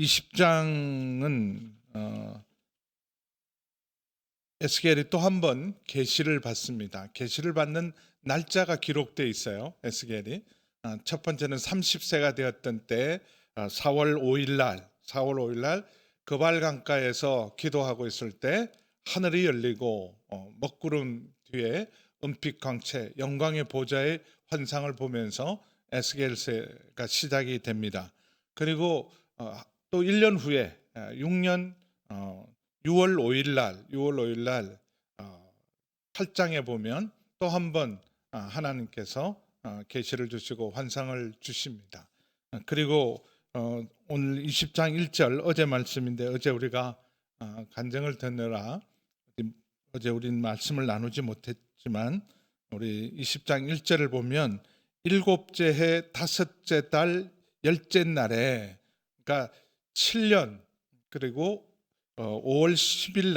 20장은 에스겔이 또 한 번 계시를 받습니다. 계시를 받는 날짜가 기록되어 있어요. 에스겔이 첫 번째는 30세가 되었던 때 4월 5일 날 그발 강가에서 기도하고 있을 때 하늘이 열리고 먹구름 뒤에 은빛 광채 영광의 보좌의 환상을 보면서 에스겔서가 시작이 됩니다. 그리고 또 1년 후에 6년 6월 5일 날 8장에 보면 또 한 번 하나님께서 계시를 주시고 환상을 주십니다. 그리고 오늘 20장 1절 어제 말씀인데 어제 우리가 간증을 듣느라 어제 우린 말씀을 나누지 못했지만 우리 20장 1절을 보면 일곱째 해 다섯째 달 열째 날에 그러니까 7년 그리고 5월 10일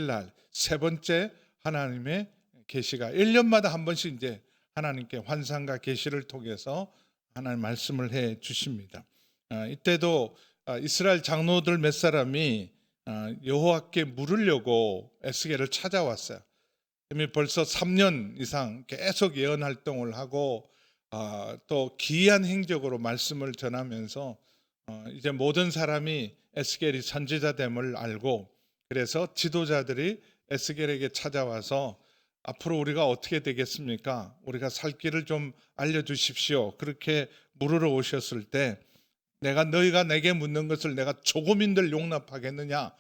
날 세 번째 하나님의 계시가 1년마다 한 번씩 이제 하나님께 환상과 계시를 통해서 하나님 말씀을 해 주십니다. 이때도 이스라엘 장로들 몇 사람이 여호와께 물으려고 에스겔을 찾아왔어요. 이미 벌써 3년 이상 계속 예언 활동을 하고 또 기이한 행적으로 말씀을 전하면서 이제 모든 사람이 에스겔이 선지자됨을 알고 그래서 지도자들이 에스겔에게 찾아와서 앞으로 우리가 어떻게 되겠습니까? 우리가 살 길을 좀 알려주십시오. 그렇게 물으러 오셨을 때 너희가 내게 묻는 것을 내가 조금인들 용납하겠느냐?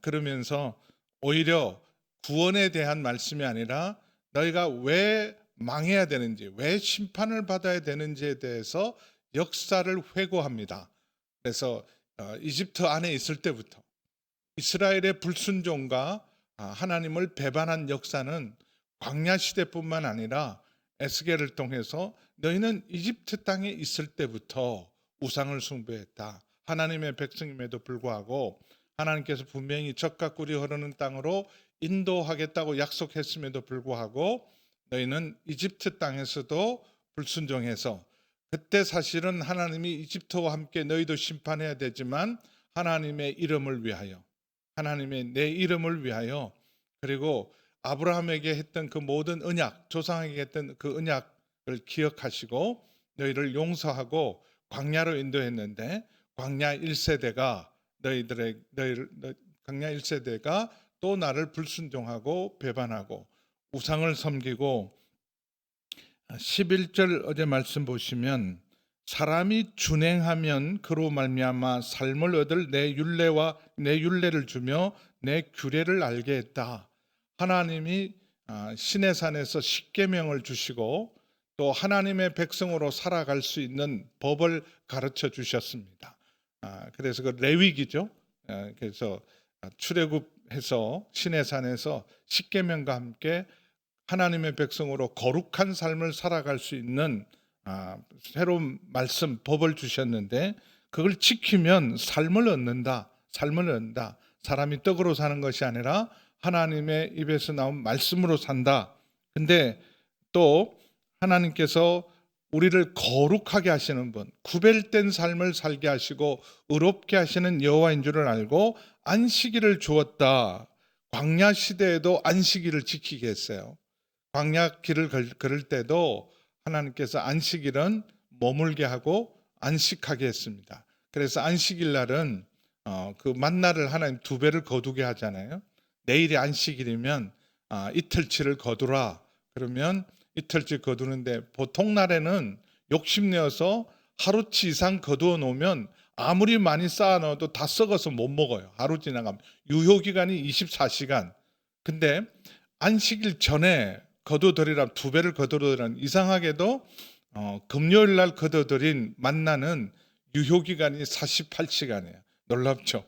그러면서 오히려 구원에 대한 말씀이 아니라 너희가 왜 망해야 되는지, 왜 심판을 받아야 되는지에 대해서 역사를 회고합니다. 그래서 이집트 안에 있을 때부터 이스라엘의 불순종과 하나님을 배반한 역사는 광야 시대뿐만 아니라 에스겔을 통해서 너희는 이집트 땅에 있을 때부터 우상을 숭배했다. 하나님의 백성임에도 불구하고 하나님께서 분명히 젖과 꿀이 흐르는 땅으로 인도하겠다고 약속했음에도 불구하고 너희는 이집트 땅에서도 불순종해서 그때 사실은 하나님이 이집트와 함께 너희도 심판해야 되지만 하나님의 이름을 위하여 하나님의 내 이름을 위하여 그리고 아브라함에게 했던 그 모든 언약 조상에게 했던 그 언약을 기억하시고 너희를 용서하고 광야로 인도했는데 광야 1세대가 광야 1세대가 또 나를 불순종하고 배반하고 우상을 섬기고 11절 어제 말씀 보시면 사람이 준행하면 그로 말미암아 삶을 얻을 내 율례를 주며 내 규례를 알게 했다. 하나님이 신의 산에서 십계명을 주시고 또 하나님의 백성으로 살아갈 수 있는 법을 가르쳐 주셨습니다. 그래서 그 레위기죠. 그래서 출애굽해서 신의 산에서 십계명과 함께 하나님의 백성으로 거룩한 삶을 살아갈 수 있는 새로운 말씀, 법을 주셨는데 그걸 지키면 삶을 얻는다. 사람이 떡으로 사는 것이 아니라 하나님의 입에서 나온 말씀으로 산다. 근데 또 하나님께서 우리를 거룩하게 하시는 분, 구별된 삶을 살게 하시고 의롭게 하시는 여호와인 줄을 알고 안식일을 주었다. 광야 시대에도 안식일을 지키게 했어요. 광야 길을 걸을 때도 하나님께서 안식일은 머물게 하고 안식하게 했습니다. 그래서 안식일 날은 그 만나를 하나님 2배를 거두게 하잖아요. 내일이 안식일이면 이틀치를 거두라. 그러면 이틀치 거두는데 보통 날에는 욕심내어서 하루치 이상 거두어 놓으면 아무리 많이 쌓아 놓아도 다 썩어서 못 먹어요. 하루 지나가면 유효기간이 24시간. 근데 안식일 전에 거두드리라 2배를 거두드리라 이상하게도 금요일 날 거두드린 만나는 유효기간이 48시간이에요. 놀랍죠.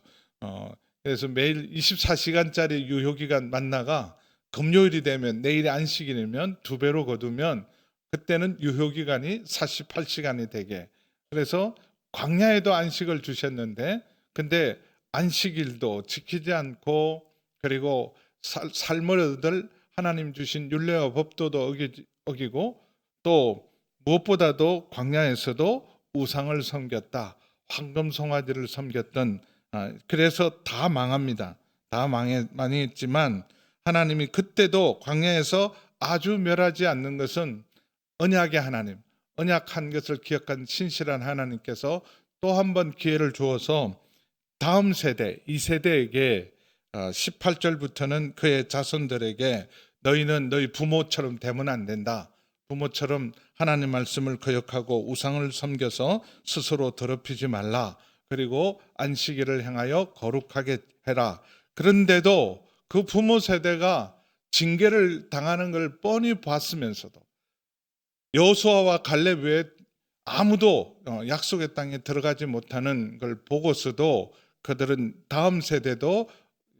그래서 매일 24시간짜리 유효기간 만나가 금요일이 되면 내일이 안식일이면 2배로 거두면 그때는 유효기간이 48시간이 되게 그래서 광야에도 안식을 주셨는데 근데 안식일도 지키지 않고 그리고 삶을 얻을 하나님 주신 율례와 법도도 어기고 또 무엇보다도 광야에서도 우상을 섬겼다. 황금 송아지를 섬겼던, 그래서 다 망합니다. 다 망했지만 하나님이 그때도 광야에서 아주 멸하지 않는 것은 언약의 하나님, 언약한 것을 기억한 신실한 하나님께서 또 한 번 기회를 주어서 다음 세대, 이 세대에게 18절부터는 그의 자손들에게 너희는 너희 부모처럼 되면 안 된다. 부모처럼 하나님 말씀을 거역하고 우상을 섬겨서 스스로 더럽히지 말라. 그리고 안식일을 행하여 거룩하게 해라. 그런데도 그 부모 세대가 징계를 당하는 걸 뻔히 봤으면서도 여호수아와 갈렙 외에 아무도 약속의 땅에 들어가지 못하는 걸 보고서도 그들은 다음 세대도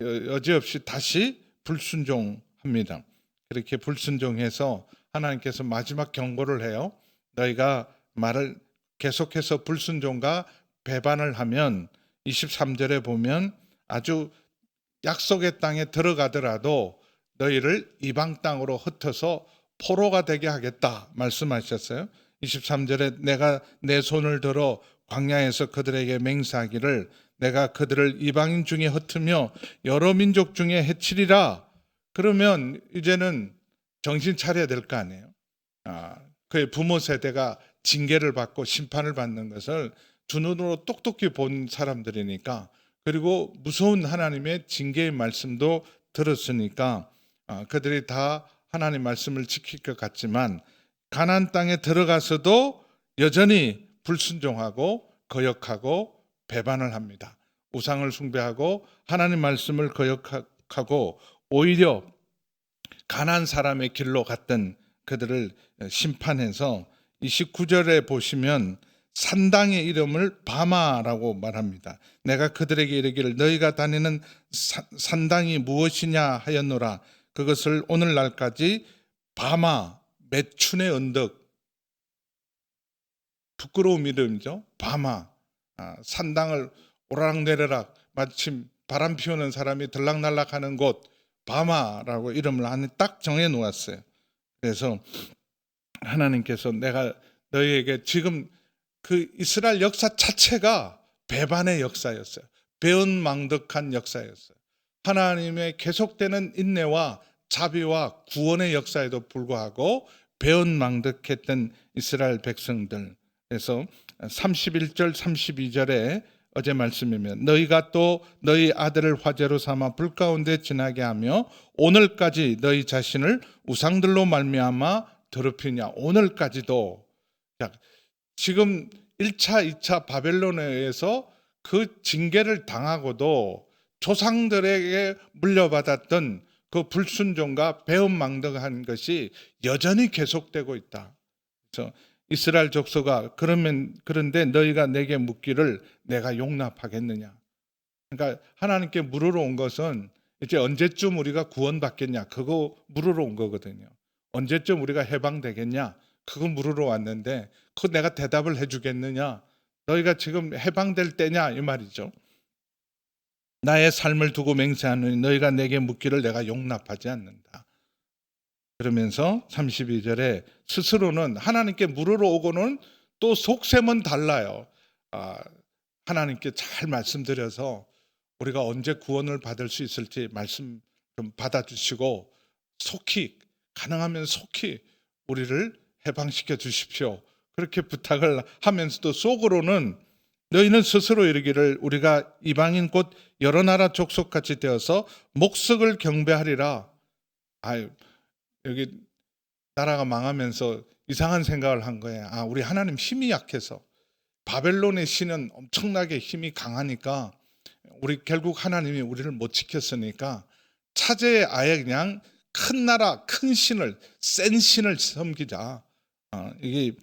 여지없이 다시 불순종합니다. 그렇게 불순종해서 하나님께서 마지막 경고를 해요. 너희가 말을 계속해서 불순종과 배반을 하면 23절에 보면 아주 약속의 땅에 들어가더라도 너희를 이방 땅으로 흩어서 포로가 되게 하겠다 말씀하셨어요. 23절에 내가 내 손을 들어 광야에서 그들에게 맹세하기를 내가 그들을 이방인 중에 흩으며 여러 민족 중에 해치리라. 그러면 이제는 정신 차려야 될 거 아니에요. 그의 부모 세대가 징계를 받고 심판을 받는 것을 두 눈으로 똑똑히 본 사람들이니까, 그리고 무서운 하나님의 징계의 말씀도 들었으니까 그들이 다 하나님 말씀을 지킬 것 같지만 가나안 땅에 들어가서도 여전히 불순종하고 거역하고 배반을 합니다. 우상을 숭배하고 하나님 말씀을 거역하고 오히려 가나안 사람의 길로 갔던 그들을 심판해서 29절에 보시면 산당의 이름을 바마라고 말합니다. 내가 그들에게 이르기를 너희가 다니는 산당이 무엇이냐 하였노라. 그것을 오늘날까지 바마, 매춘의 언덕, 부끄러운 이름이죠. 바마, 산당을 오락내리락 마침 바람 피우는 사람이 들락날락하는 곳 바마라고 이름을 안에 딱 정해 놓았어요. 그래서 하나님께서 내가 너희에게 지금 그 이스라엘 역사 자체가 배반의 역사였어요. 배은망덕한 역사였어요. 하나님의 계속되는 인내와 자비와 구원의 역사에도 불구하고 배은망덕했던 이스라엘 백성들. 그래서 31절 32절에 어제 말씀이면 너희가 또 너희 아들을 화제로 삼아 불 가운데 지나게 하며 오늘까지 너희 자신을 우상들로 말미암아 더럽히냐. 오늘까지도. 지금 1차, 2차 바벨론에 의해서 그 징계를 당하고도 조상들에게 물려받았던 그 불순종과 배은망덕한 것이 여전히 계속되고 있다. 그래서 이스라엘 족속아 그런데 너희가 내게 묻기를 내가 용납하겠느냐. 그러니까 하나님께 물으러 온 것은 이제 언제쯤 우리가 구원받겠냐 그거 물으러 온 거거든요. 언제쯤 우리가 해방되겠냐 그거 물으러 왔는데 그거 내가 대답을 해주겠느냐. 너희가 지금 해방될 때냐 이 말이죠. 나의 삶을 두고 맹세하노니 너희가 내게 묻기를 내가 용납하지 않는다. 그러면서 32절에 스스로는 하나님께 물으러 오고는 또 속셈은 달라요. 하나님께 잘 말씀드려서 우리가 언제 구원을 받을 수 있을지 말씀 좀 받아주시고 속히 가능하면 속히 우리를 해방시켜 주십시오. 그렇게 부탁을 하면서도 속으로는 너희는 스스로 이르기를 우리가 이방인 곧 여러 나라 족속같이 되어서 목석을 경배하리라. 여기 나라가 망하면서 이상한 생각을 한 거예요. 우리 하나님 힘이 약해서 바벨론의 신은 엄청나게 힘이 강하니까 우리 결국 하나님이 우리를 못 지켰으니까 차제에 아예 그냥 큰 나라, 큰 신을, 센 신을 섬기자. 이게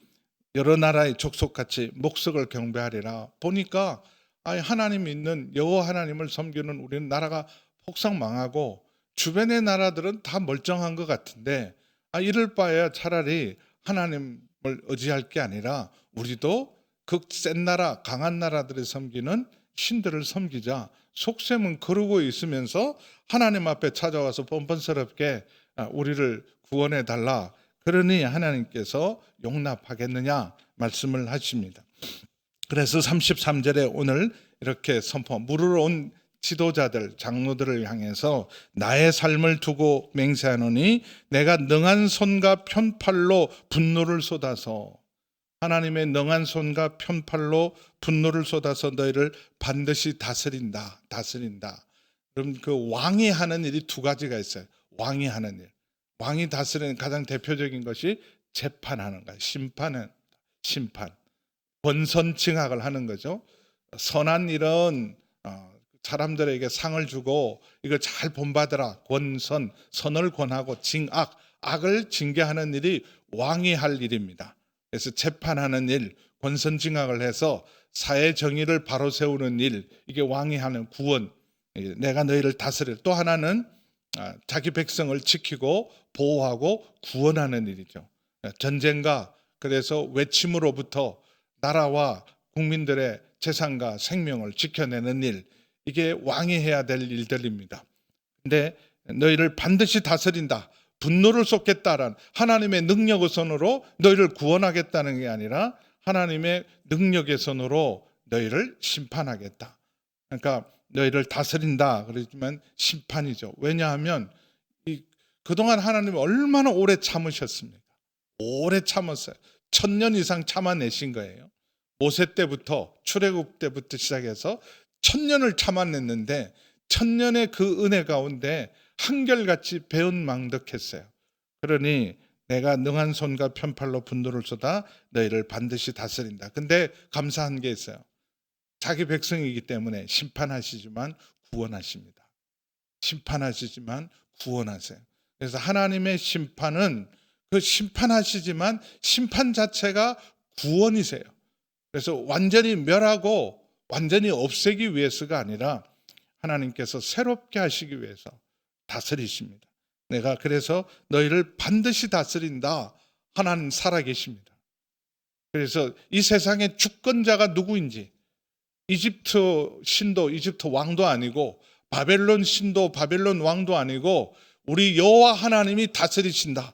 여러 나라의 족속같이 목석을 경배하리라. 보니까 하나님 있는 여호와 하나님을 섬기는 우리는 나라가 폭삭 망하고 주변의 나라들은 다 멀쩡한 것 같은데 이럴 바에야 차라리 하나님을 의지할 게 아니라 우리도 그 센 나라, 강한 나라들이 섬기는 신들을 섬기자. 속셈은 그러고 있으면서 하나님 앞에 찾아와서 뻔뻔스럽게 우리를 구원해 달라. 그러니 하나님께서 용납하겠느냐 말씀을 하십니다. 그래서 33절에 오늘 이렇게 선포, 물으러 온 지도자들, 장로들을 향해서 나의 삶을 두고 맹세하노니 내가 능한 손과 편팔로 분노를 쏟아서, 하나님의 능한 손과 편팔로 분노를 쏟아서 너희를 반드시 다스린다. 그럼 그 왕이 하는 일이 두 가지가 있어요. 왕이 하는 일. 왕이 다스리는 가장 대표적인 것이 재판하는 거예요. 심판. 권선징악을 하는 거죠. 선한 일은 사람들에게 상을 주고 이걸 잘 본받으라. 선을 권하고 악을 징계하는 일이 왕이 할 일입니다. 그래서 재판하는 일, 권선징악을 해서 사회 정의를 바로 세우는 일, 이게 왕이 하는 구원, 내가 너희를 다스릴. 또 하나는 자기 백성을 지키고 보호하고 구원하는 일이죠. 전쟁과 그래서 외침으로부터 나라와 국민들의 재산과 생명을 지켜내는 일, 이게 왕이 해야 될 일들입니다. 근데 너희를 반드시 다스린다, 분노를 쏟겠다라는 하나님의 능력의 손으로 너희를 구원하겠다는 게 아니라 하나님의 능력의 손으로 너희를 심판하겠다. 그러니까 너희를 다스린다 그러지만 심판이죠. 왜냐하면 그동안 하나님이 얼마나 오래 참으셨습니까? 오래 참았어요. 1000년 이상 참아내신 거예요. 모세 때부터, 출애굽 때부터 시작해서 1000년을 참아냈는데 1000년의 그 은혜 가운데 한결같이 배은망덕했어요. 그러니 내가 능한 손과 편팔로 분노를 쏟아 너희를 반드시 다스린다. 근데 감사한 게 있어요. 자기 백성이기 때문에 심판하시지만 구원하십니다. 심판하시지만 구원하세요. 그래서 하나님의 심판은 그 심판하시지만 심판 자체가 구원이세요. 그래서 완전히 멸하고 완전히 없애기 위해서가 아니라 하나님께서 새롭게 하시기 위해서 다스리십니다. 내가 그래서 너희를 반드시 다스린다. 하나님 살아계십니다. 그래서 이 세상의 주권자가 누구인지, 이집트 신도, 이집트 왕도 아니고 바벨론 신도, 바벨론 왕도 아니고 우리 여호와 하나님이 다스리신다.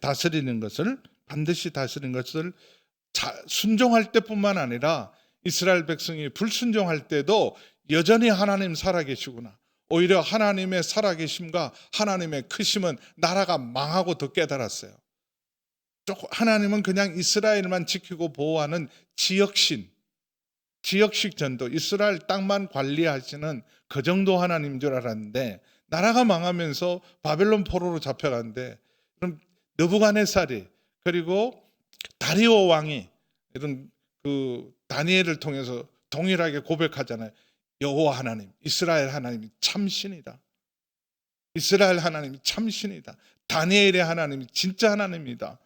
다스리는 것을, 반드시 다스리는 것을 순종할 때뿐만 아니라 이스라엘 백성이 불순종할 때도 여전히 하나님 살아계시구나. 오히려 하나님의 살아계심과 하나님의 크심은 나라가 망하고 더 깨달았어요. 하나님은 그냥 이스라엘만 지키고 보호하는 지역식 전도, 이스라엘 땅만 관리하시는 그 정도 하나님인 줄 알았는데 나라가 망하면서 바벨론 포로로 잡혀갔는데, 그럼 느부갓네살이 그리고 다리오 왕이 이런 그 다니엘을 통해서 동일하게 고백하잖아요. 여호와 하나님, 이스라엘 하나님이 참신이다. 이스라엘 하나님이 참신이다. 다니엘의 하나님이 진짜 하나님이다.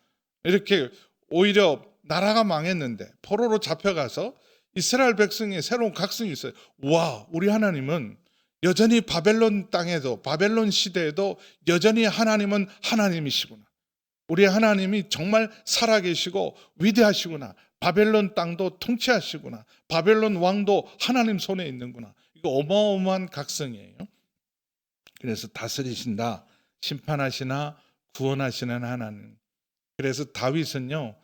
이렇게 오히려 나라가 망했는데 포로로 잡혀가서 이스라엘 백성의 새로운 각성이 있어요. 와, 우리 하나님은 여전히 바벨론 땅에도, 바벨론 시대에도 여전히 하나님은 하나님이시구나. 우리 하나님이 정말 살아계시고 위대하시구나. 바벨론 땅도 통치하시구나. 바벨론 왕도 하나님 손에 있는구나. 이거 어마어마한 각성이에요. 그래서 다스리신다, 심판하시나 구원하시는 하나님. 그래서 다윗은요,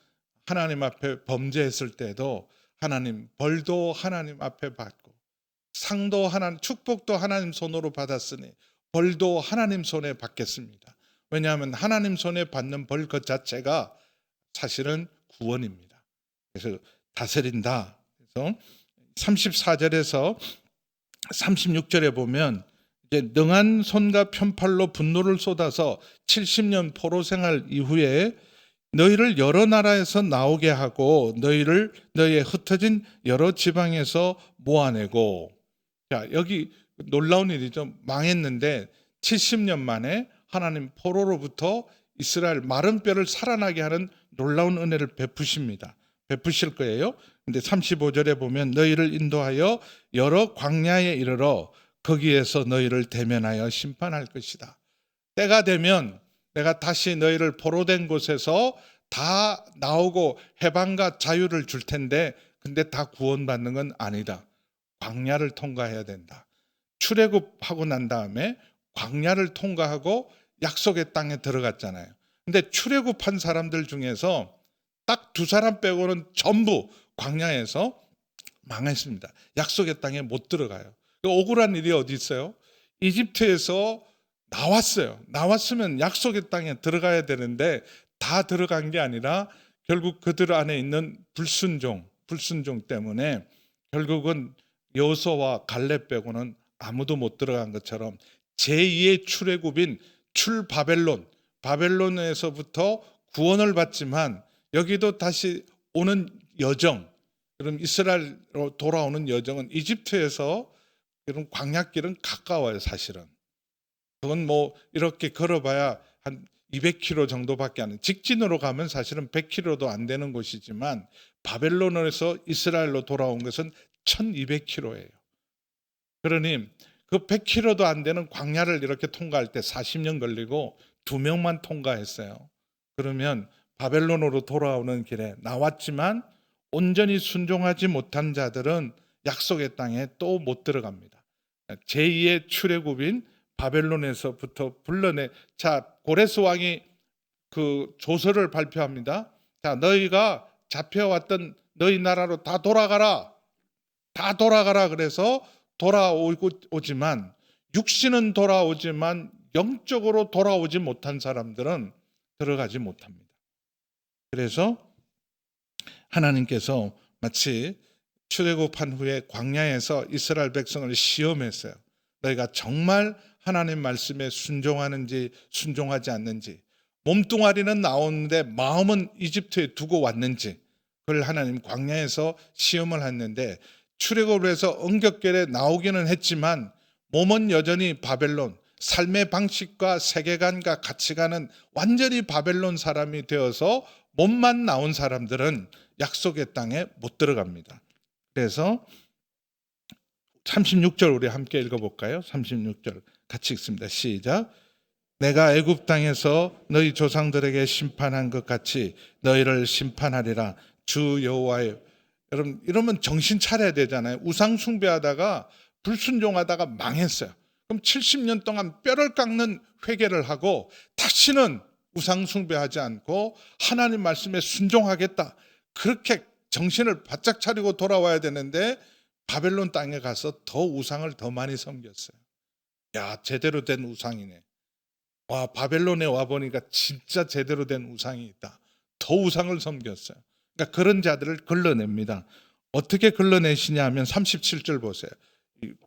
하나님 앞에 범죄했을 때도 하나님 벌도 하나님 앞에 받고 상도 하나님, 축복도 하나님 손으로 받았으니 벌도 하나님 손에 받겠습니다. 왜냐하면 하나님 손에 받는 벌 것 자체가 사실은 구원입니다. 그래서 다스린다. 그래서 34절에서 36절에 보면 이제 능한 손과 편팔로 분노를 쏟아서 70년 포로 생활 이후에 너희를 여러 나라에서 나오게 하고 너희의 흩어진 여러 지방에서 모아내고. 자, 여기 놀라운 일이죠. 망했는데 70년 만에 하나님 포로로부터 이스라엘 마른 뼈를 살아나게 하는 놀라운 은혜를 베푸실 거예요. 근데 35절에 보면 너희를 인도하여 여러 광야에 이르러 거기에서 너희를 대면하여 심판할 것이다. 때가 되면 내가 다시 너희를 포로된 곳에서 다 나오고 해방과 자유를 줄 텐데, 근데 다 구원받는 건 아니다. 광야를 통과해야 된다. 출애굽하고 난 다음에 광야를 통과하고 약속의 땅에 들어갔잖아요. 근데 출애굽한 사람들 중에서 딱 2사람 빼고는 전부 광야에서 망했습니다. 약속의 땅에 못 들어가요. 억울한 일이 어디 있어요? 이집트에서 나왔어요. 나왔으면 약속의 땅에 들어가야 되는데 다 들어간 게 아니라 결국 그들 안에 있는 불순종 때문에 결국은 여호수아와 갈렙 빼고는 아무도 못 들어간 것처럼 제2의 출애굽인 바벨론에서부터 구원을 받지만 여기도 다시 오는 여정, 그럼 이스라엘로 돌아오는 여정은 이집트에서 이런 광야길은 가까워요, 사실은. 그건 뭐 이렇게 걸어봐야 한 200km 정도밖에 안 돼요. 직진으로 가면 사실은 100km도 안 되는 곳이지만 바벨론에서 이스라엘로 돌아온 것은 1200km예요. 그러니 그 100km도 안 되는 광야를 이렇게 통과할 때 40년 걸리고 2명만 통과했어요. 그러면 바벨론으로 돌아오는 길에 나왔지만 온전히 순종하지 못한 자들은 약속의 땅에 또 못 들어갑니다. 제2의 출애굽인 바벨론에서부터 불러내. 자, 고레스 왕이 그 조서를 발표합니다. 자, 너희가 잡혀왔던 너희 나라로 다 돌아가라. 다 돌아가라. 그래서 돌아오지만 육신은 돌아오지만 영적으로 돌아오지 못한 사람들은 들어가지 못합니다. 그래서 하나님께서 마치 출애굽한 후에 광야에서 이스라엘 백성을 시험했어요. 너희가 정말 하나님 말씀에 순종하는지 순종하지 않는지, 몸뚱아리는 나오는데 마음은 이집트에 두고 왔는지, 그걸 하나님 광야에서 시험을 했는데 출애굽을 해서 언격결에 나오기는 했지만 몸은 여전히 바벨론, 삶의 방식과 세계관과 가치관은 완전히 바벨론 사람이 되어서 몸만 나온 사람들은 약속의 땅에 못 들어갑니다. 그래서 36절 우리 함께 읽어볼까요? 36절 같이 읽습니다. 시작. 내가 애굽 땅에서 너희 조상들에게 심판한 것 같이 너희를 심판하리라. 주 여호와여. 여러분, 이러면 정신 차려야 되잖아요. 우상 숭배하다가 불순종하다가 망했어요. 그럼 70년 동안 뼈를 깎는 회개를 하고 다시는 우상 숭배하지 않고 하나님 말씀에 순종하겠다. 그렇게 정신을 바짝 차리고 돌아와야 되는데 바벨론 땅에 가서 더 우상을 더 많이 섬겼어요. 야, 제대로 된 우상이네. 와, 바벨론에 와보니까 진짜 제대로 된 우상이 있다. 더 우상을 섬겼어요. 그러니까 그런 자들을 걸러냅니다. 어떻게 걸러내시냐 하면 37절 보세요.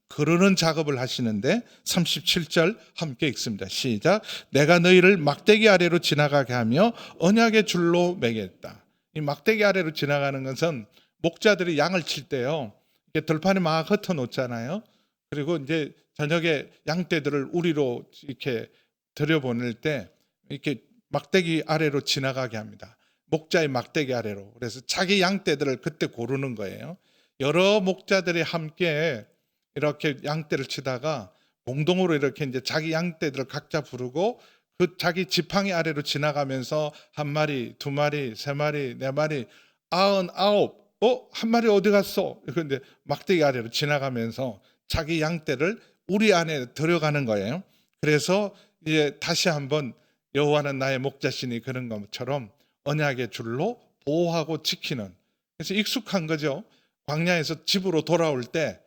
그러는 작업을 하시는데 37절 함께 읽습니다. 시작. 내가 너희를 막대기 아래로 지나가게 하며 언약의 줄로 매겠다. 이 막대기 아래로 지나가는 것은 목자들이 양을 칠 때요, 이렇게 들판에 막 흩어 놓잖아요. 그리고 이제 저녁에 양떼들을 우리로 이렇게 들여보낼 때 이렇게 막대기 아래로 지나가게 합니다. 목자의 막대기 아래로. 그래서 자기 양떼들을 그때 고르는 거예요. 여러 목자들이 함께 이렇게 양떼를 치다가 공동으로 이렇게 이제 자기 양떼들을 각자 부르고 그 자기 지팡이 아래로 지나가면서 한 마리, 두 마리, 세 마리, 네 마리, 99, 한 마리 어디 갔어? 그런데 막대기 아래로 지나가면서 자기 양떼를 우리 안에 들어가는 거예요. 그래서 이제 다시 한번 여호와는 나의 목자시니 그런 것처럼 언약의 줄로 보호하고 지키는. 그래서 익숙한 거죠. 광야에서 집으로 돌아올 때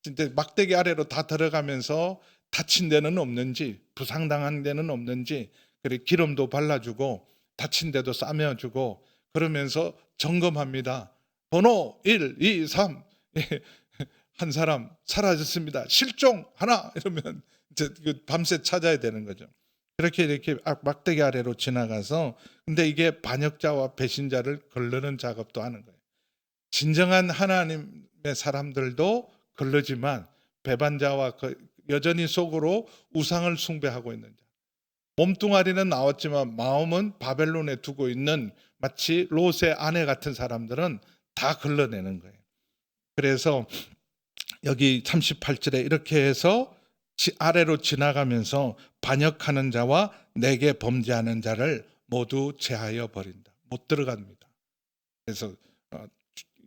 진짜 막대기 아래로 다 들어가면서 다친 데는 없는지, 부상당한 데는 없는지, 그리고 기름도 발라주고 다친 데도 싸매주고 그러면서 점검합니다. 번호 1, 2, 3. 한 사람 사라졌습니다. 실종 하나 이러면 이제 밤새 찾아야 되는 거죠. 이렇게 막대기 아래로 지나가서, 근데 이게 반역자와 배신자를 걸르는 작업도 하는 거예요. 진정한 하나님의 사람들도 걸르지만 배반자와 여전히 속으로 우상을 숭배하고 있는 자. 몸뚱아리는 나왔지만 마음은 바벨론에 두고 있는 마치 롯의 아내 같은 사람들은 다 걸러내는 거예요. 그래서 여기 38절에 이렇게 해서 아래로 지나가면서 반역하는 자와 내게 범죄하는 자를 모두 제하여 버린다. 못 들어갑니다. 그래서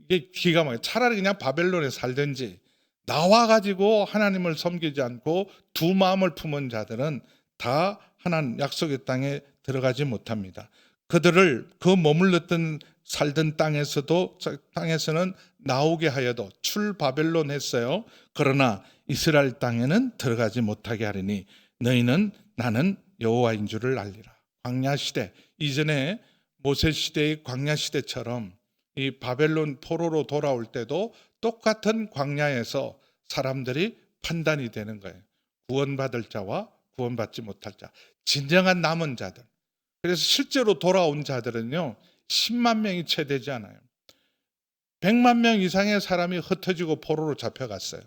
이게 기가 막혀요. 차라리 그냥 바벨론에 살든지 나와가지고 하나님을 섬기지 않고 두 마음을 품은 자들은 다 하나님 약속의 땅에 들어가지 못합니다. 그들을 그 머물렀던 살던 땅에서는 나오게 하여도 출바벨론 했어요. 그러나 이스라엘 땅에는 들어가지 못하게 하리니 너희는 나는 여호와인 줄을 알리라. 광야 시대, 이전에 모세 시대의 광야 시대처럼 이 바벨론 포로로 돌아올 때도 똑같은 광야에서 사람들이 판단이 되는 거예요. 구원받을 자와 구원받지 못할 자, 진정한 남은 자들. 그래서 실제로 돌아온 자들은요 10만 명이 채 되지 않아요. 100만 명 이상의 사람이 흩어지고 포로로 잡혀갔어요.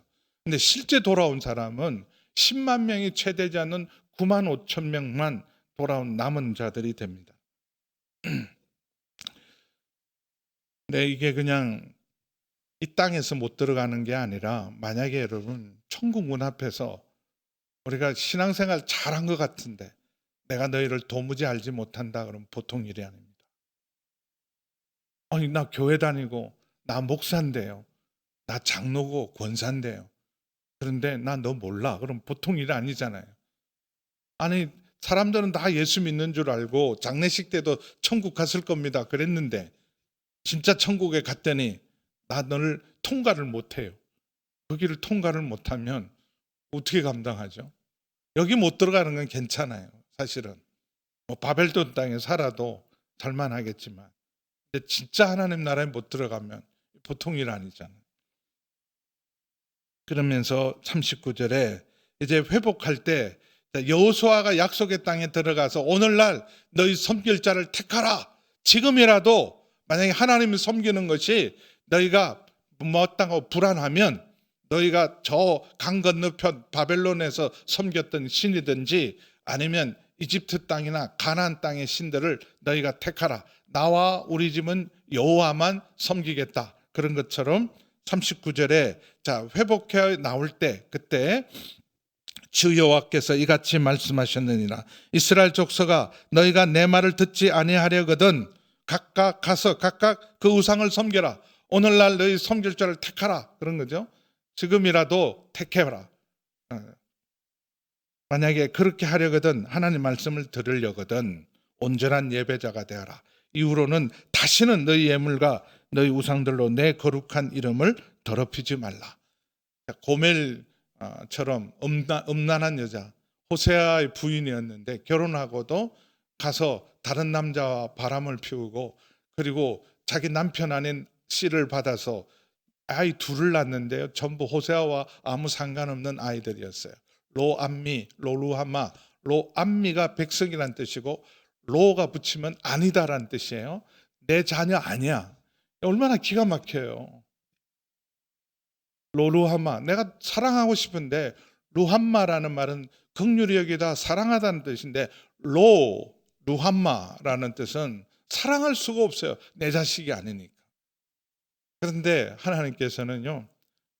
근데 실제 돌아온 사람은 10만 명이 채 되지 않는 9만 5천 명만 돌아온 남은 자들이 됩니다. 네, 이게 그냥 이 땅에서 못 들어가는 게 아니라 만약에 여러분 천국 문 앞에서 우리가 신앙생활 잘한 것 같은데 내가 너희를 도무지 알지 못한다 그러면 보통 일이 아닙니다. 아니 나 교회 다니고 나 목사인데요. 나 장로고 권사인데요. 그런데 나 너 몰라. 그럼 보통 일이 아니잖아요. 아니 사람들은 다 예수 믿는 줄 알고 장례식 때도 천국 갔을 겁니다. 그랬는데 진짜 천국에 갔더니 나 너를 통과를 못해요. 거기를 통과를 못하면 어떻게 감당하죠? 여기 못 들어가는 건 괜찮아요. 사실은 뭐 바벨론 땅에 살아도 살만하겠지만 근데 진짜 하나님 나라에 못 들어가면 보통 일 아니잖아요. 그러면서 39절에 이제 회복할 때 여호수아가 약속의 땅에 들어가서 오늘날 너희 섬길 자를 택하라. 지금이라도 만약에 하나님을 섬기는 것이 너희가 못당하고 불안하면 너희가 저 강 건너편 바벨론에서 섬겼던 신이든지 아니면 이집트 땅이나 가나안 땅의 신들을 너희가 택하라. 나와 우리 집은 여호와만 섬기겠다. 그런 것처럼 39절에 자 회복해 나올 때 그때 주 여호와께서 이같이 말씀하셨느니라. 이스라엘 족속아 너희가 내 말을 듣지 아니하려거든 각각 가서 각각 그 우상을 섬겨라. 오늘날 너희 섬길 자를 택하라. 그런 거죠. 지금이라도 택해라. 만약에 그렇게 하려거든 하나님 말씀을 들으려거든 온전한 예배자가 되어라. 이후로는 다시는 너희 예물과 너희 우상들로 내 거룩한 이름을 더럽히지 말라. 고멜처럼 음란한 여자 호세아의 부인이었는데 결혼하고도 가서 다른 남자와 바람을 피우고 그리고 자기 남편 아닌 씨를 받아서 아이 둘을 낳았는데요. 전부 호세아와 아무 상관없는 아이들이었어요. 로암미, 로루하마, 로암미가 백성이란 뜻이고 로가 붙이면 아니다란 뜻이에요. 내 자녀 아니야. 얼마나 기가 막혀요. 로루하마, 내가 사랑하고 싶은데 루함마라는 말은 긍휼히 여기다 사랑하다는 뜻인데 루함마라는 뜻은 사랑할 수가 없어요. 내 자식이 아니니까. 그런데 하나님께서는요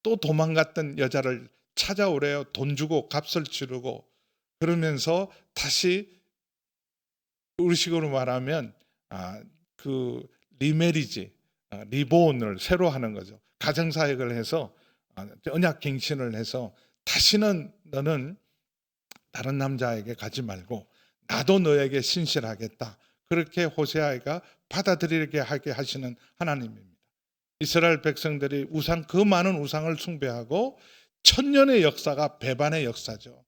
또 도망갔던 여자를 찾아오래요. 돈 주고 값을 치르고 그러면서 다시 우리식으로 말하면 그 리메리지, 리본을 새로 하는 거죠. 가정사역을 해서 언약갱신을 해서 다시는 너는 다른 남자에게 가지 말고 나도 너에게 신실하겠다. 그렇게 호세아가 받아들이게 하게 하시는 하나님입니다. 이스라엘 백성들이 그 많은 우상을 숭배하고 천년의 역사가 배반의 역사죠.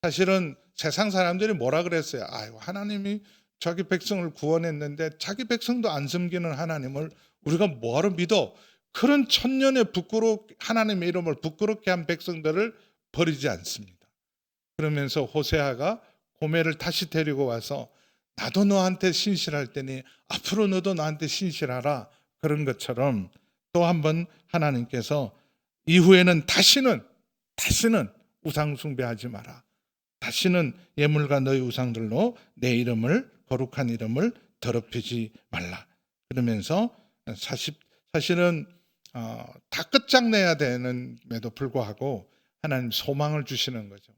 사실은 세상 사람들이 뭐라 그랬어요? 아유, 하나님이 자기 백성을 구원했는데 자기 백성도 안 섬기는 하나님을 우리가 뭐하러 믿어? 그런 천년의 하나님의 이름을 부끄럽게 한 백성들을 버리지 않습니다. 그러면서 호세아가 고멜을 다시 데리고 와서 나도 너한테 신실할 테니 앞으로 너도 나한테 신실하라. 그런 것처럼 또 한 번 하나님께서 이후에는 다시는 우상 숭배하지 마라. 다시는 예물과 너희 우상들로 내 이름을 거룩한 이름을 더럽히지 말라. 그러면서 사실은 다 끝장내야 되는데도 불구하고 하나님 소망을 주시는 거죠.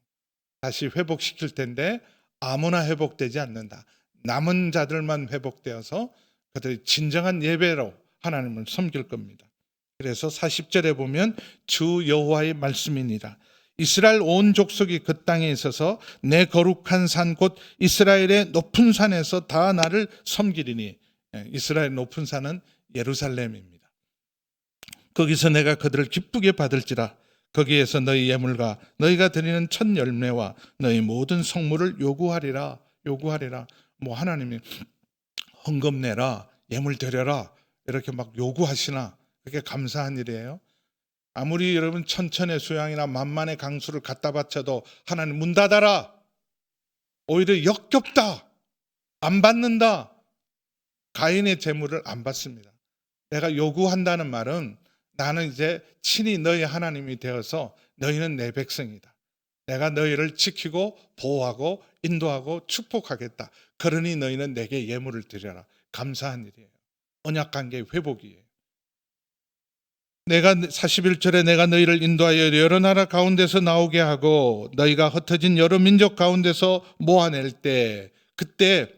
다시 회복시킬 텐데 아무나 회복되지 않는다. 남은 자들만 회복되어서 그들이 진정한 예배로 하나님을 섬길 겁니다. 그래서 40절에 보면 주 여호와의 말씀이니라. 이스라엘 온 족속이 그 땅에 있어서 내 거룩한 산 곧 이스라엘의 높은 산에서 다 나를 섬기리니. 이스라엘 높은 산은 예루살렘입니다. 거기서 내가 그들을 기쁘게 받을지라. 거기에서 너희 예물과 너희가 드리는 첫 열매와 너희 모든 성물을 요구하리라. 뭐 하나님이 헌금 내라, 예물 드려라 이렇게 막 요구하시나? 그게 감사한 일이에요. 아무리 여러분 천천의 수양이나 만만의 강수를 갖다 바쳐도 하나님 문 닫아라, 오히려 역겹다, 안 받는다. 가인의 재물을 안 받습니다. 내가 요구한다는 말은 나는 이제 친히 너희 하나님이 되어서 너희는 내 백성이다. 내가 너희를 지키고 보호하고 인도하고 축복하겠다. 그러니 너희는 내게 예물을 드려라. 감사한 일이에요. 언약관계의 회복이에요. 내가 41절에 내가 너희를 인도하여 여러 나라 가운데서 나오게 하고 너희가 흩어진 여러 민족 가운데서 모아낼 때 그때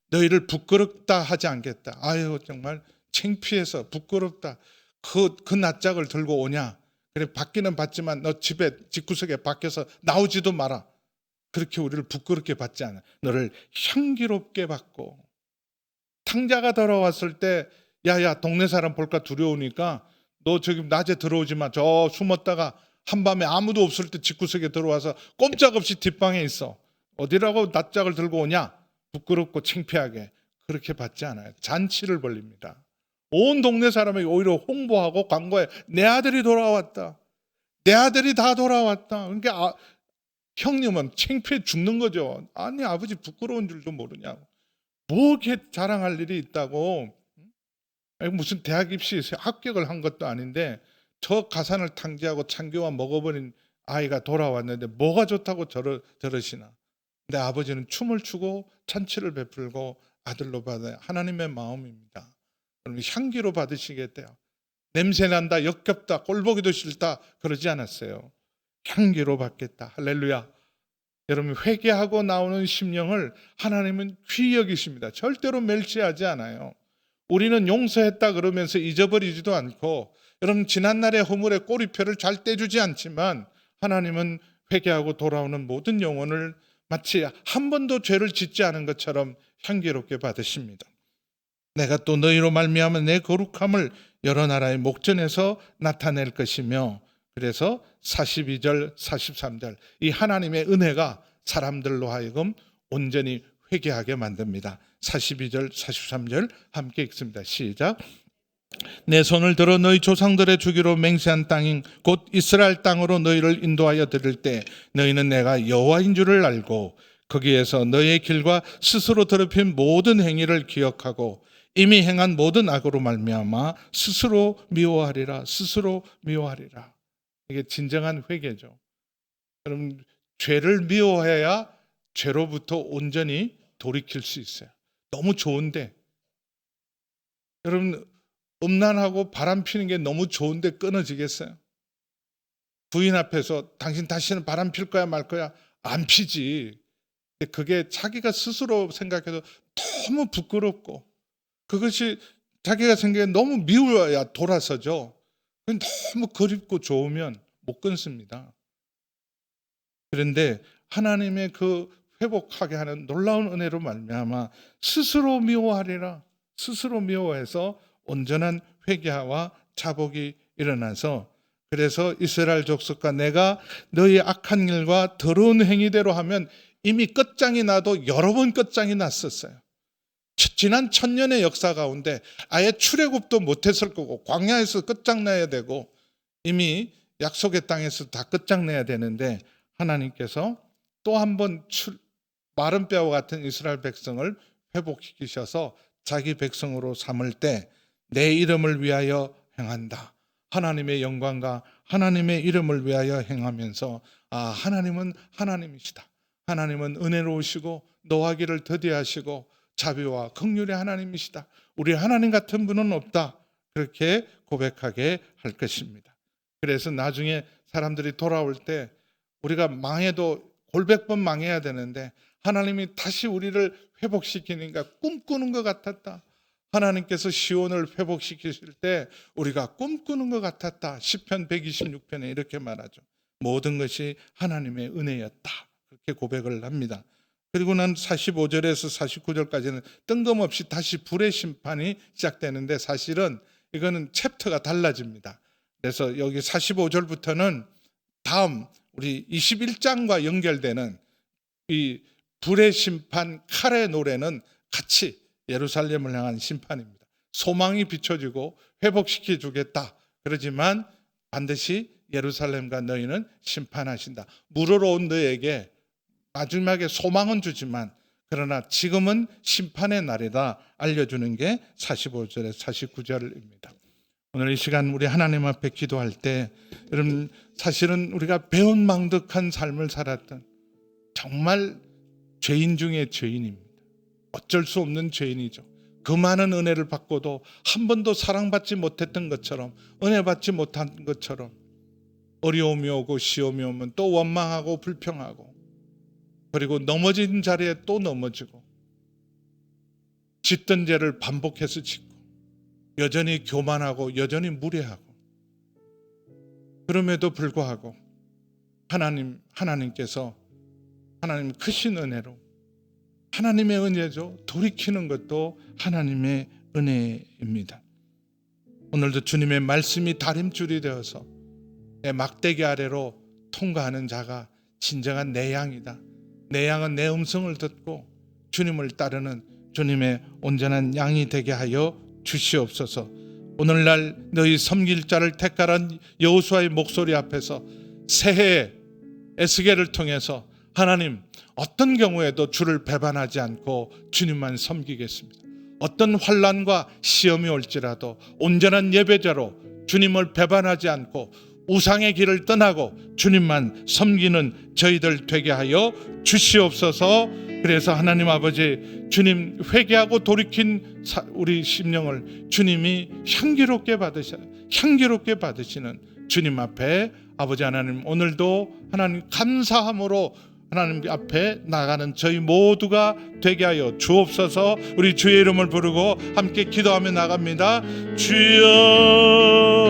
너희를 부끄럽다 하지 않겠다. 아유 정말 창피해서 부끄럽다. 그 낯짝을 들고 오냐. 그래 받기는 받지만 너 집구석에 밖에서 나오지도 마라. 그렇게 우리를 부끄럽게 받지 않아. 너를 향기롭게 받고, 탕자가 돌아왔을 때 야야 동네 사람 볼까 두려우니까 너 저기 낮에 들어오지 마. 저 숨었다가 한밤에 아무도 없을 때 집구석에 들어와서 꼼짝없이 뒷방에 있어. 어디라고 낯짝을 들고 오냐. 부끄럽고 창피하게. 그렇게 받지 않아요. 잔치를 벌립니다. 온 동네 사람에게 오히려 홍보하고 광고해. 내 아들이 돌아왔다. 내 아들이 다 돌아왔다. 그러니까 형님은 창피해 죽는 거죠. 아니 아버지 부끄러운 줄도 모르냐고. 뭐 이렇게 자랑할 일이 있다고. 무슨 대학 입시 합격을 한 것도 아닌데 저 가산을 탕제하고 창교와 먹어버린 아이가 돌아왔는데 뭐가 좋다고 저러시나. 근데 아버지는 춤을 추고 잔치를 베풀고 아들로 받아요. 하나님의 마음입니다. 그럼 향기로 받으시겠대요. 냄새난다, 역겹다, 꼴보기도 싫다 그러지 않았어요. 향기로 받겠다. 할렐루야. 여러분 회개하고 나오는 심령을 하나님은 귀히 여기십니다. 절대로 멸시하지 않아요. 우리는 용서했다 그러면서 잊어버리지도 않고, 여러분 지난날의 허물의 꼬리표를 잘 떼주지 않지만 하나님은 회개하고 돌아오는 모든 영혼을 마치 한 번도 죄를 짓지 않은 것처럼 향기롭게 받으십니다. 내가 또 너희로 말미암아 내 거룩함을 여러 나라의 목전에서 나타낼 것이며, 그래서 42절 43절 이 하나님의 은혜가 사람들로 하여금 온전히 회개하게 만듭니다. 42절 43절 함께 읽습니다. 시작. 내 손을 들어 너희 조상들의 주기로 맹세한 땅인 곧 이스라엘 땅으로 너희를 인도하여 드릴 때 너희는 내가 여호와인 줄을 알고 거기에서 너희의 길과 스스로 더럽힌 모든 행위를 기억하고 이미 행한 모든 악으로 말미암아 스스로 미워하리라. 스스로 미워하리라. 이게 진정한 회개죠. 여러분 죄를 미워해야 죄로부터 온전히 돌이킬 수 있어요. 너무 좋은데, 여러분 음란하고 바람 피는 게 너무 좋은데 끊어지겠어요? 부인 앞에서 당신 다시는 바람 필 거야 말 거야? 안 피지. 그게 자기가 스스로 생각해도 너무 부끄럽고 그것이 자기가 생각해 너무 미워야 돌아서죠. 너무 그립고 좋으면 못 끊습니다. 그런데 하나님의 그 회복하게 하는 놀라운 은혜로 말미암아 스스로 미워하리라. 스스로 미워해서 온전한 회개와 자복이 일어나서, 그래서 이스라엘 족속과 내가 너희 악한 일과 더러운 행위대로 하면 이미 끝장이 나도 여러 번 끝장이 났었어요. 지난 1000년의 역사 가운데 아예 출애굽도 못했을 거고 광야에서 끝장나야 되고 이미 약속의 땅에서 다 끝장내야 되는데 하나님께서 또 한 번 마른 뼈와 같은 이스라엘 백성을 회복시키셔서 자기 백성으로 삼을 때 내 이름을 위하여 행한다. 하나님의 영광과 하나님의 이름을 위하여 행하면서 하나님은 하나님이시다. 하나님은 은혜로우시고 노하기를 더디하시고 자비와 긍휼의 하나님이시다. 우리 하나님 같은 분은 없다. 그렇게 고백하게 할 것입니다. 그래서 나중에 사람들이 돌아올 때 우리가 망해도 골백번 망해야 되는데 하나님이 다시 우리를 회복시키니까 꿈꾸는 것 같았다. 하나님께서 시온을 회복시키실 때 우리가 꿈꾸는 것 같았다. 시편 126편에 이렇게 말하죠. 모든 것이 하나님의 은혜였다. 그렇게 고백을 합니다. 그리고 난 45절에서 49절까지는 뜬금없이 다시 불의 심판이 시작되는데 사실은 이거는 챕터가 달라집니다. 그래서 여기 45절부터는 다음 우리 21장과 연결되는 이 불의 심판 칼의 노래는 같이 예루살렘을 향한 심판입니다. 소망이 비춰지고 회복시켜 주겠다. 그러지만 반드시 예루살렘과 너희는 심판하신다. 물으러 온 너에게 마지막에 소망은 주지만 그러나 지금은 심판의 날이다 알려주는 게 45절에서 49절입니다. 오늘 이 시간 우리 하나님 앞에 기도할 때 여러분 사실은 우리가 배은망덕한 삶을 살았던 정말 죄인 중에 죄인입니다. 어쩔 수 없는 죄인이죠. 그 많은 은혜를 받고도 한 번도 사랑받지 못했던 것처럼 은혜 받지 못한 것처럼 어려움이 오고 시험이 오면 또 원망하고 불평하고 그리고 넘어진 자리에 또 넘어지고 짓던 죄를 반복해서 짓고 여전히 교만하고 여전히 무례하고 그럼에도 불구하고 하나님께서 하나님 크신 은혜로 하나님의 은혜죠. 돌이키는 것도 하나님의 은혜입니다. 오늘도 주님의 말씀이 다림줄이 되어서 내 막대기 아래로 통과하는 자가 진정한 내 양이다. 내 양은 내 음성을 듣고 주님을 따르는 주님의 온전한 양이 되게 하여 주시옵소서. 오늘날 너희 섬길 자를 택하란 여호수아의 목소리 앞에서 새해 에스겔을 통해서 하나님 어떤 경우에도 주를 배반하지 않고 주님만 섬기겠습니다. 어떤 환난과 시험이 올지라도 온전한 예배자로 주님을 배반하지 않고 우상의 길을 떠나고 주님만 섬기는 저희들 되게 하여 주시옵소서. 그래서 하나님 아버지 주님 회개하고 돌이킨 우리 심령을 주님이 향기롭게 받으시는 주님 앞에 아버지 하나님 오늘도 하나님 감사함으로 하나님 앞에 나가는 저희 모두가 되게 하여 주옵소서. 우리 주의 이름을 부르고 함께 기도하며 나갑니다. 주여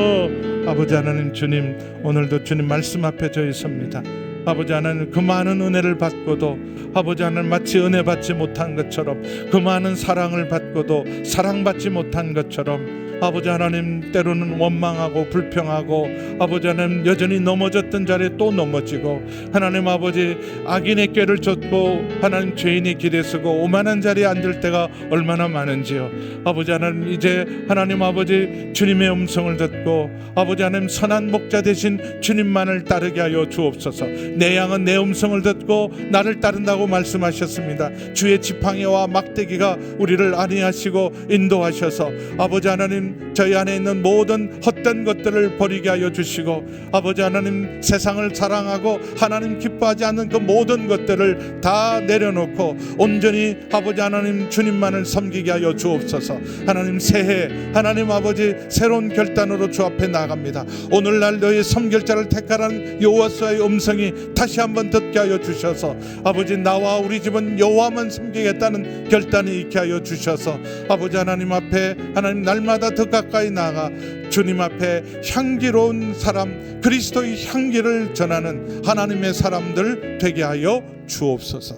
아버지 하나님 주님 오늘도 주님 말씀 앞에 저희 섭니다. 아버지 하나님 그 많은 은혜를 받고도 아버지 하나님 마치 은혜 받지 못한 것처럼 그 많은 사랑을 받고도 사랑받지 못한 것처럼 아버지 하나님 때로는 원망하고 불평하고 아버지 하나님 여전히 넘어졌던 자리에 또 넘어지고 하나님 아버지 악인의 꾀를 쫓고 하나님 죄인의 길에 서고 오만한 자리에 앉을 때가 얼마나 많은지요. 아버지 하나님 이제 하나님 아버지 주님의 음성을 듣고 아버지 하나님 선한 목자 되신 주님만을 따르게 하여 주옵소서. 내 양은 내 음성을 듣고 나를 따른다고 말씀하셨습니다. 주의 지팡이와 막대기가 우리를 안위하시고 인도하셔서 아버지 하나님 저희 안에 있는 모든 헛된 것들을 버리게 하여 주시고 아버지 하나님 세상을 사랑하고 하나님 기뻐하지 않는 그 모든 것들을 다 내려놓고 온전히 아버지 하나님 주님만을 섬기게 하여 주옵소서. 하나님 새해 하나님 아버지 새로운 결단으로 주 앞에 나갑니다. 오늘날 너희 섬길자를 택하라는 여호와의 음성이 다시 한번 듣게 하여 주셔서 아버지 나와 우리 집은 여호와만 섬기겠다는 결단이 있게 하여 주셔서 아버지 하나님 앞에 하나님 날마다 더 가까이 나아가 주님 앞에 향기로운 사람 그리스도의 향기를 전하는 하나님의 사람들 되게 하여 주옵소서.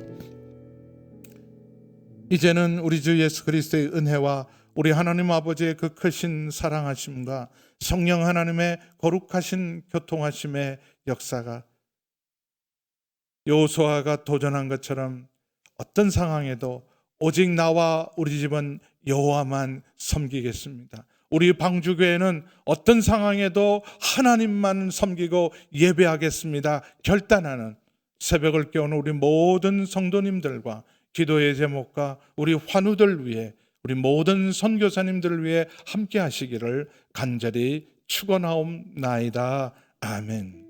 이제는 우리 주 예수 그리스도의 은혜와 우리 하나님 아버지의 그 크신 사랑하심과 성령 하나님의 거룩하신 교통하심의 역사가 여호수아가 도전한 것처럼 어떤 상황에도 오직 나와 우리 집은 여호와만 섬기겠습니다. 우리 방주교회는 어떤 상황에도 하나님만 섬기고 예배하겠습니다. 결단하는 새벽을 깨우는 우리 모든 성도님들과 기도의 제목과 우리 환우들 위해 우리 모든 선교사님들을 위해 함께 하시기를 간절히 축원하옵나이다. 아멘.